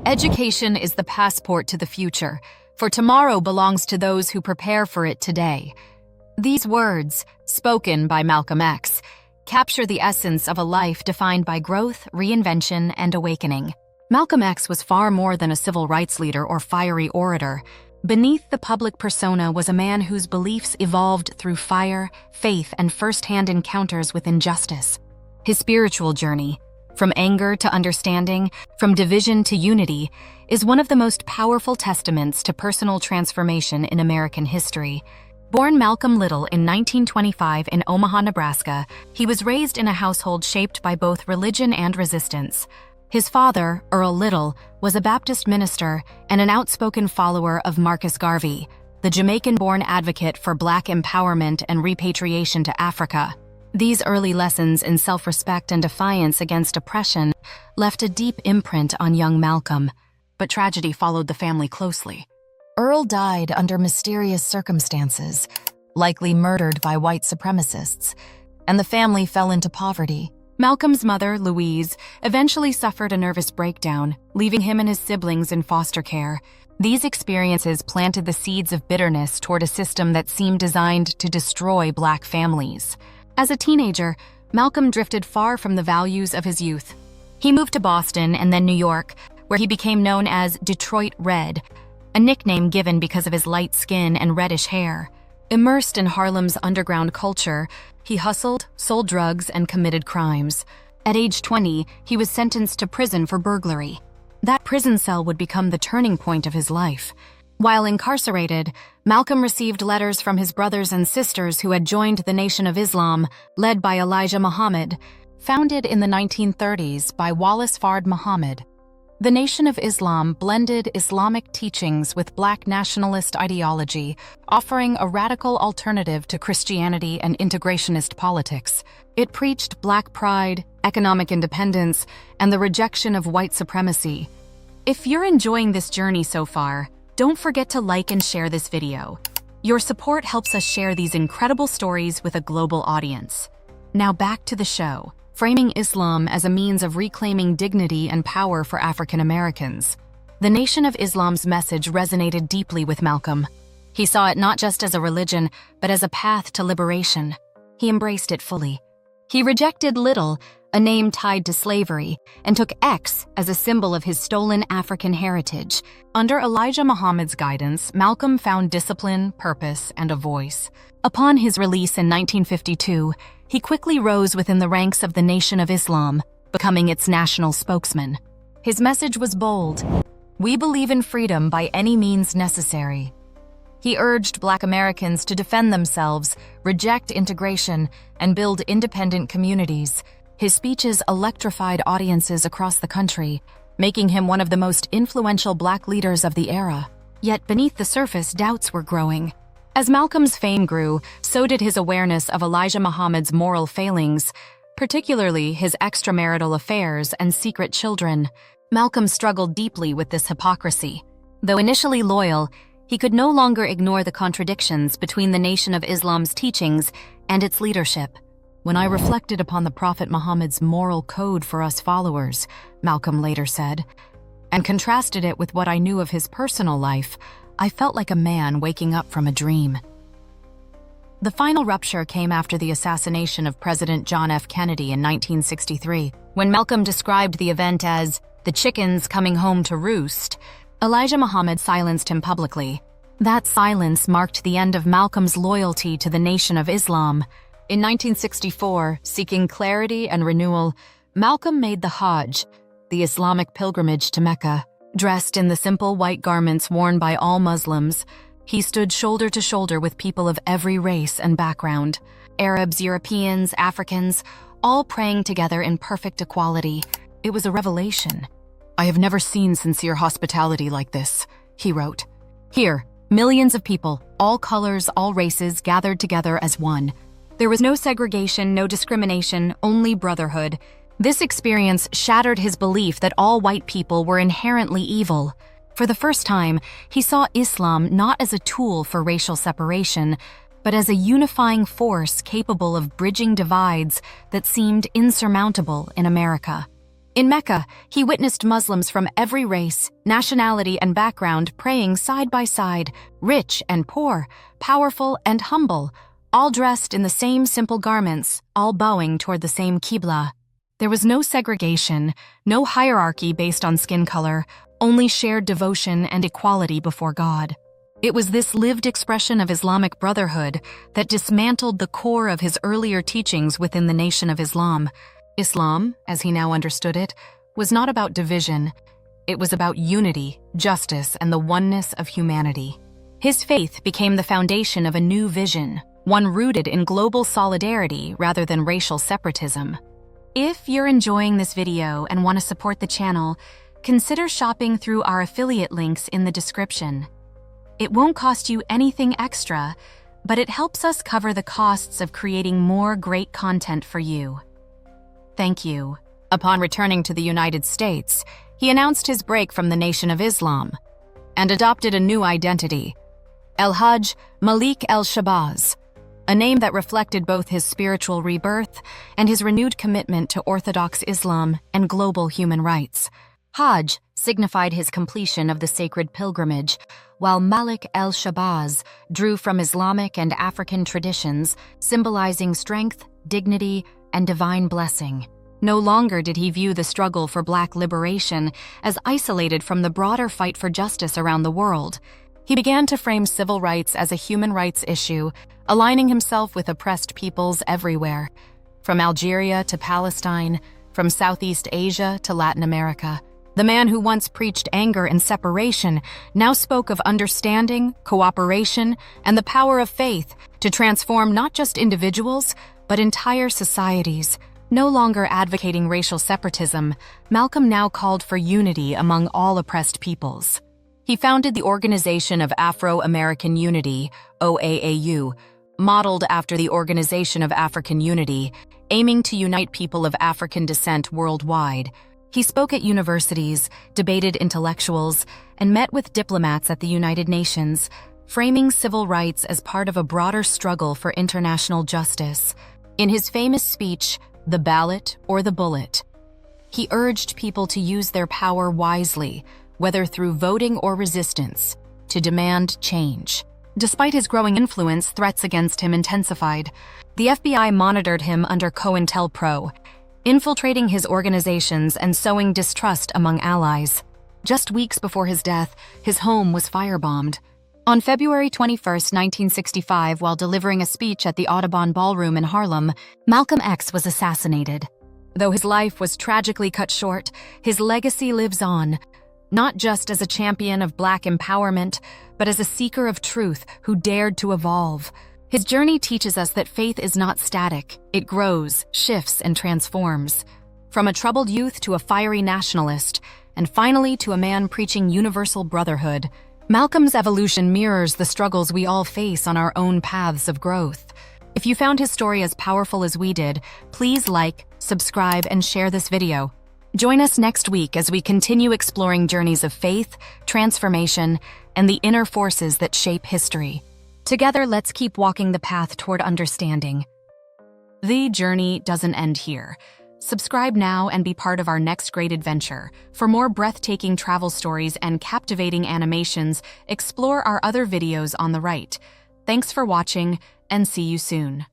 Education is the passport to the future, for tomorrow belongs to those who prepare for it today. These words, spoken by MalcomX, capture the essence of a life defined by growth, reinvention, and awakening. Malcolm X was far more than a civil rights leader or fiery orator. Beneath the public persona was a man whose beliefs evolved through fire, faith, and first-hand encounters with injustice. His spiritual journey, from anger to understanding, from division to unity, is one of the most powerful testaments to personal transformation in American history. Born Malcolm Little in 1925 in Omaha, Nebraska, he was raised in a household shaped by both religion and resistance. His father, Earl Little, was a Baptist minister and an outspoken follower of Marcus Garvey, the Jamaican-born advocate for Black empowerment and repatriation to Africa. These early lessons in self-respect and defiance against oppression left a deep imprint on young Malcolm, but tragedy followed the family closely. Earl died under mysterious circumstances, likely murdered by white supremacists, and the family fell into poverty. Malcolm's mother, Louise, eventually suffered a nervous breakdown, leaving him and his siblings in foster care. These experiences planted the seeds of bitterness toward a system that seemed designed to destroy Black families. As a teenager, Malcolm drifted far from the values of his youth. He moved to Boston and then New York, where he became known as Detroit Red, a nickname given because of his light skin and reddish hair. Immersed in Harlem's underground culture, he hustled, sold drugs, and committed crimes. At age 20, he was sentenced to prison for burglary. That prison cell would become the turning point of his life. While incarcerated, Malcolm received letters from his brothers and sisters who had joined the Nation of Islam, led by Elijah Muhammad, founded in the 1930s by Wallace Fard Muhammad. The Nation of Islam blended Islamic teachings with Black nationalist ideology, offering a radical alternative to Christianity and integrationist politics. It preached Black pride, economic independence, and the rejection of white supremacy. If you're enjoying this journey so far, don't forget to like and share this video. Your support helps us share these incredible stories with a global audience. Now back to the show, framing Islam as a means of reclaiming dignity and power for African Americans. The Nation of Islam's message resonated deeply with Malcolm. He saw it not just as a religion, but as a path to liberation. He embraced it fully. He rejected Little, a name tied to slavery, and took X as a symbol of his stolen African heritage. Under Elijah Muhammad's guidance, Malcolm found discipline, purpose, and a voice. Upon his release in 1952, he quickly rose within the ranks of the Nation of Islam, becoming its national spokesman. His message was bold: "We believe in freedom by any means necessary." He urged Black Americans to defend themselves, reject integration, and build independent communities. His speeches electrified audiences across the country, making him one of the most influential Black leaders of the era. Yet beneath the surface, doubts were growing. As Malcolm's fame grew, so did his awareness of Elijah Muhammad's moral failings, particularly his extramarital affairs and secret children. Malcolm struggled deeply with this hypocrisy. Though initially loyal, he could no longer ignore the contradictions between the Nation of Islam's teachings and its leadership. "When I reflected upon the Prophet Muhammad's moral code for us followers," Malcolm later said, "and contrasted it with what I knew of his personal life, I felt like a man waking up from a dream." The final rupture came after the assassination of President John F. Kennedy in 1963. When Malcolm described the event as the chickens coming home to roost, Elijah Muhammad silenced him publicly. That silence marked the end of Malcolm's loyalty to the Nation of Islam. In 1964, seeking clarity and renewal, Malcolm made the Hajj, the Islamic pilgrimage to Mecca. Dressed in the simple white garments worn by all Muslims, he stood shoulder to shoulder with people of every race and background. Arabs, Europeans, Africans, all praying together in perfect equality. It was a revelation. "I have never seen sincere hospitality like this," he wrote. "Here, millions of people, all colors, all races, gathered together as one. There was no segregation, no discrimination, only brotherhood." This experience shattered his belief that all white people were inherently evil. For the first time, he saw Islam not as a tool for racial separation, but as a unifying force capable of bridging divides that seemed insurmountable in America. In Mecca, he witnessed Muslims from every race, nationality, and background praying side by side, rich and poor, powerful and humble, all dressed in the same simple garments, all bowing toward the same Qibla. There was no segregation, no hierarchy based on skin color, only shared devotion and equality before God. It was this lived expression of Islamic brotherhood that dismantled the core of his earlier teachings within the Nation of Islam. Islam, as he now understood it, was not about division. It was about unity, justice, and the oneness of humanity. His faith became the foundation of a new vision, one rooted in global solidarity rather than racial separatism. If you're enjoying this video and want to support the channel, consider shopping through our affiliate links in the description. It won't cost you anything extra, but it helps us cover the costs of creating more great content for you. Thank you. Upon returning to the United States, he announced his break from the Nation of Islam and adopted a new identity, El-Hajj Malik El-Shabazz, a name that reflected both his spiritual rebirth and his renewed commitment to Orthodox Islam and global human rights. Hajj signified his completion of the sacred pilgrimage, while Malik El-Shabazz drew from Islamic and African traditions, symbolizing strength, dignity, and divine blessing. No longer did he view the struggle for Black liberation as isolated from the broader fight for justice around the world. He began to frame civil rights as a human rights issue, aligning himself with oppressed peoples everywhere, from Algeria to Palestine, from Southeast Asia to Latin America. The man who once preached anger and separation now spoke of understanding, cooperation, and the power of faith to transform not just individuals, but entire societies. No longer advocating racial separatism, Malcolm now called for unity among all oppressed peoples. He founded the Organization of Afro-American Unity, OAAU, modeled after the Organization of African Unity, aiming to unite people of African descent worldwide. He spoke at universities, debated intellectuals, and met with diplomats at the United Nations, framing civil rights as part of a broader struggle for international justice. In his famous speech, "The Ballot or the Bullet," he urged people to use their power wisely, whether through voting or resistance, to demand change. Despite his growing influence, threats against him intensified. The FBI monitored him under COINTELPRO, infiltrating his organizations and sowing distrust among allies. Just weeks before his death, his home was firebombed. On February 21, 1965, while delivering a speech at the Audubon Ballroom in Harlem, Malcolm X was assassinated. Though his life was tragically cut short, his legacy lives on, not just as a champion of Black empowerment, but as a seeker of truth who dared to evolve. His journey teaches us that faith is not static. It grows, shifts, and transforms. From a troubled youth to a fiery nationalist, and finally to a man preaching universal brotherhood, Malcolm's evolution mirrors the struggles we all face on our own paths of growth. If you found his story as powerful as we did, please like, subscribe, and share this video. Join us next week as we continue exploring journeys of faith, transformation, and the inner forces that shape history. Together, let's keep walking the path toward understanding. The journey doesn't end here. Subscribe now and be part of our next great adventure. For more breathtaking travel stories and captivating animations, explore our other videos on the right. Thanks for watching, and see you soon.